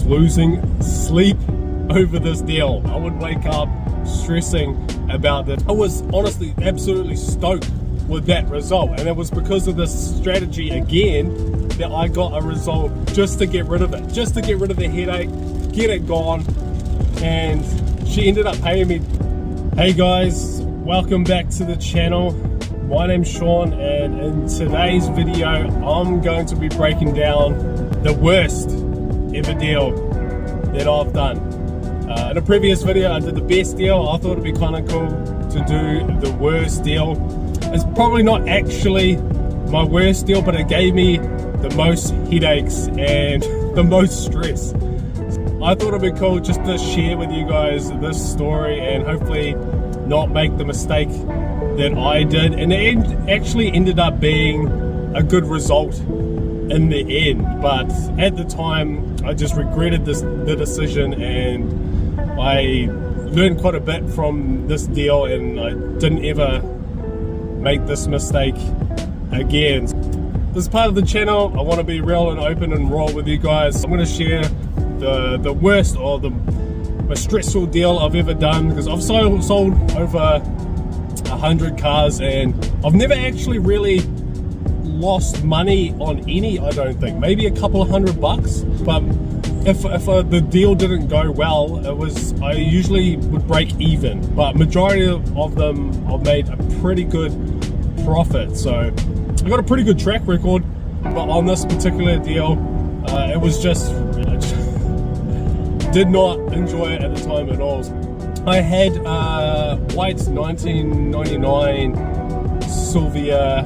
losing sleep over this deal. I would wake up stressing about this. I was honestly absolutely stoked with that result, and it was because of this strategy again that I got a result just to get rid of it, just to get rid of the headache, get it gone. And she ended up paying me. Hey guys, welcome back to the channel. My name's Sean, and in today's video I'm going to be breaking down the worst ever deal that I've done. In a previous video I did the best deal. I thought it'd be kind of cool to do the worst deal. It's probably not actually my worst deal, but it gave me the most headaches and the most stress. I thought it'd be cool just to share with you guys this story and hopefully not make the mistake that I did, and it actually ended up being a good result in the end. But at the time I just regretted the decision, and I learned quite a bit from this deal, and I didn't ever make this mistake again. This is part of the channel. I want to be real and open and raw with you guys. I'm going to share the worst or the most stressful deal I've ever done, because I've sold over 100 cars and I've never actually really lost money on any, I don't think. Maybe a couple of $100, but if the deal didn't go well, I usually would break even, but majority of them I've made a pretty good profit. So I got a pretty good track record, but on this particular deal it was just, I did not enjoy it at the time at all. I had white 1999 SILIVIA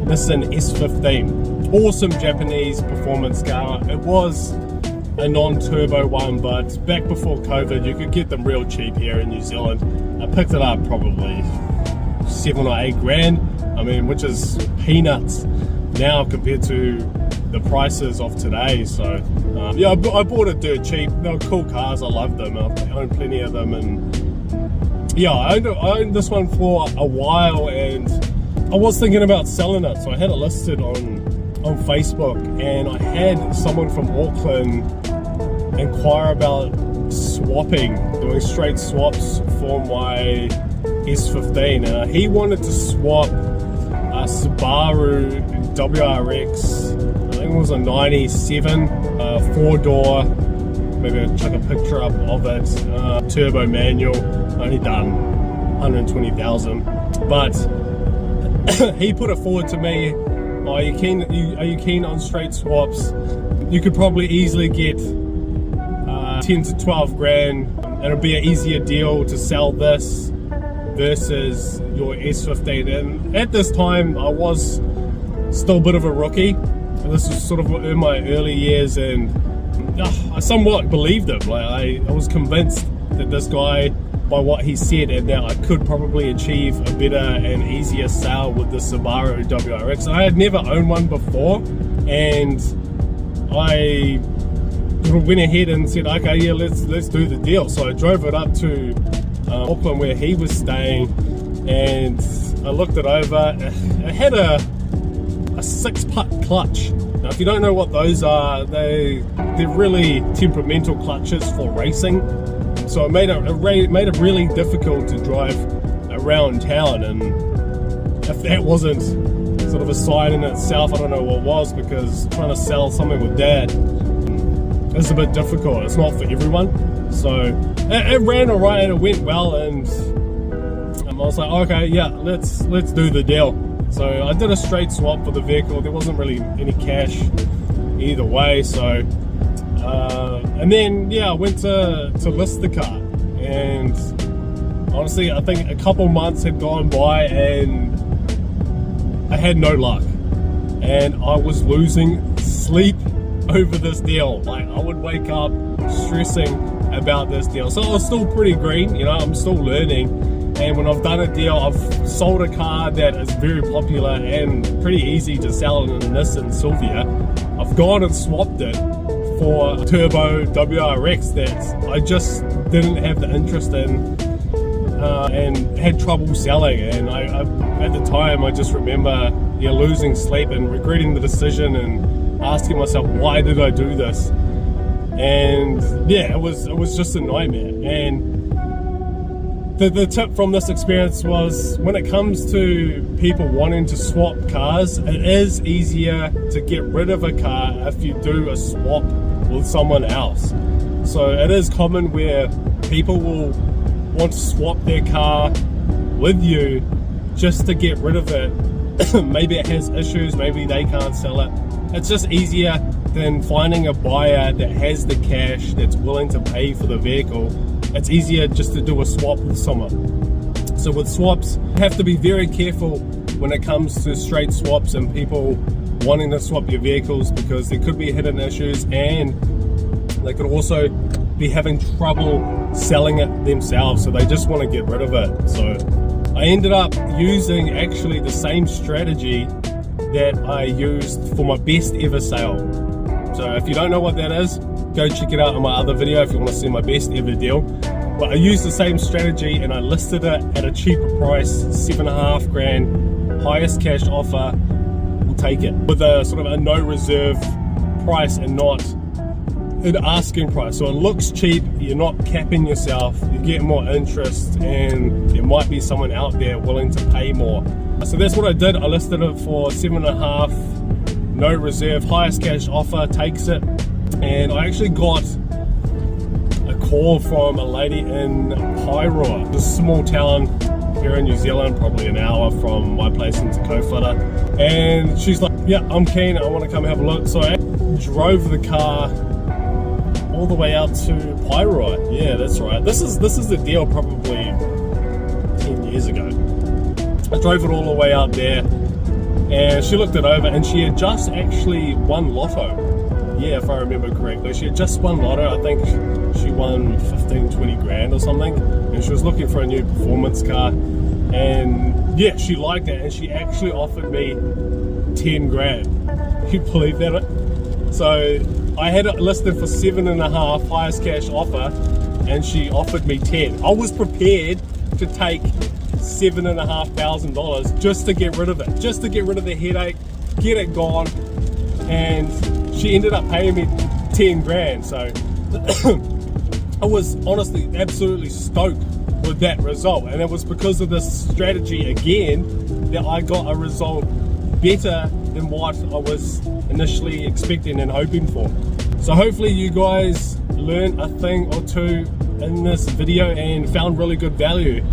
Nissan S15. Awesome Japanese performance car. It was a non-turbo one, but back before COVID you could get them real cheap here in New Zealand. I picked it up probably 7 or 8 grand. I mean, which is peanuts now compared to the prices of today. So yeah, I bought it dirt cheap. They were cool cars. I loved them. I owned plenty of them, and yeah, I owned this one for a while, and I was thinking about selling it. So I had it listed on Facebook, and I had someone from Auckland inquire about swapping, doing straight swaps for my S15, and he wanted to swap a Subaru WRX. I think it was a 97 4-door, maybe I'll chuck a picture up of it, turbo manual, only done 120,000, but he put it forward to me, are you keen on straight swaps? You could probably easily get 10 to 12 grand, and it'll be an easier deal to sell this versus your S15. And at this time I was still a bit of a rookie, and this was sort of in my early years, and I somewhat believed him. Like I was convinced that this guy, by what he said, and that I could probably achieve a better and easier sale with the Subaru WRX. I had never owned one before, and I went ahead and said, okay, yeah, let's do the deal. So I drove it up to Auckland where he was staying, and I looked it over. It had a 6-putt clutch. Now if you don't know what those are, they're really temperamental clutches for racing, so it made it really difficult to drive around town. And if that wasn't sort of a sign in itself, I don't know what was, because trying to sell something with that is a bit difficult. It's not for everyone. So it ran alright and it went well, and I was like, okay, yeah, let's do the deal. So I did a straight swap for the vehicle. There wasn't really any cash either way. So and then yeah, I went to list the car, and honestly I think a couple months had gone by and I had no luck, and I was losing sleep over this deal. Like I would wake up stressing about this deal. So I was still pretty green, you know, I'm still learning. And when I've done a deal, I've sold a car that is very popular and pretty easy to sell in a Nissan SILVIA. I've gone and swapped it for a turbo WRX that I just didn't have the interest in, and had trouble selling. And I at the time I just remember losing sleep and regretting the decision and asking myself, why did I do this? And and yeah, it was just a nightmare. And the tip from this experience was, when it comes to people wanting to swap cars, it is easier to get rid of a car if you do a swap with someone else. So it is common where people will want to swap their car with you just to get rid of it. Maybe it has issues, maybe they can't sell it. It's just easier than finding a buyer that has the cash, that's willing to pay for the vehicle. It's easier just to do a swap with someone. So with swaps, you have to be very careful when it comes to straight swaps and people wanting to swap your vehicles, because there could be hidden issues and they could also be having trouble selling it themselves, so they just want to get rid of it. So I ended up using actually the same strategy that I used for my best ever sale. So if you don't know what that is, go check it out in my other video if you want to see my best ever deal. But I used the same strategy and I listed it at a cheaper price, 7.5 grand, highest cash offer, we'll take it, with a sort of a no reserve price and not an asking price. So it looks cheap, you're not capping yourself, you get more interest, and there might be someone out there willing to pay more. So that's what I did. I listed it for 7.5, no reserve, highest cash offer, takes it. And I actually got a call from a lady in Paeroa, a small town here in New Zealand, probably an hour from my place in Te Kaupara. And she's like, yeah, I'm keen, I want to come have a look. So I drove the car all the way out to Paeroa. Yeah, that's right. This is the deal probably 10 years ago. I drove it all the way out there and she looked it over and she had just actually won lotto. Yeah, if I remember correctly, she had just won lotto. I think she won 15, 20 grand or something, and she was looking for a new performance car, and yeah, she liked it and she actually offered me 10 grand. You believe that? So I had it listed for 7.5, highest cash offer, and she offered me 10. I was prepared to take $7,500 just to get rid of it, just to get rid of the headache, get it gone. And she ended up paying me 10 grand. So I was honestly absolutely stoked with that result, and it was because of this strategy again that I got a result better than what I was initially expecting and hoping for. So hopefully you guys learned a thing or two in this video and found really good value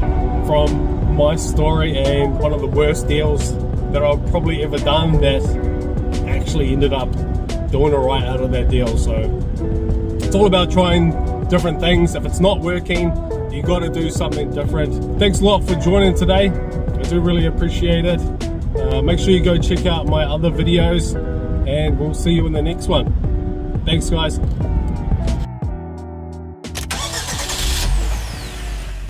from my story and one of the worst deals that I've probably ever done that actually ended up doing alright out of that deal. So it's all about trying different things. If it's not working, you got to do something different. Thanks a lot for joining today. I do really appreciate it. Make sure you go check out my other videos, and we'll see you in the next one. Thanks guys.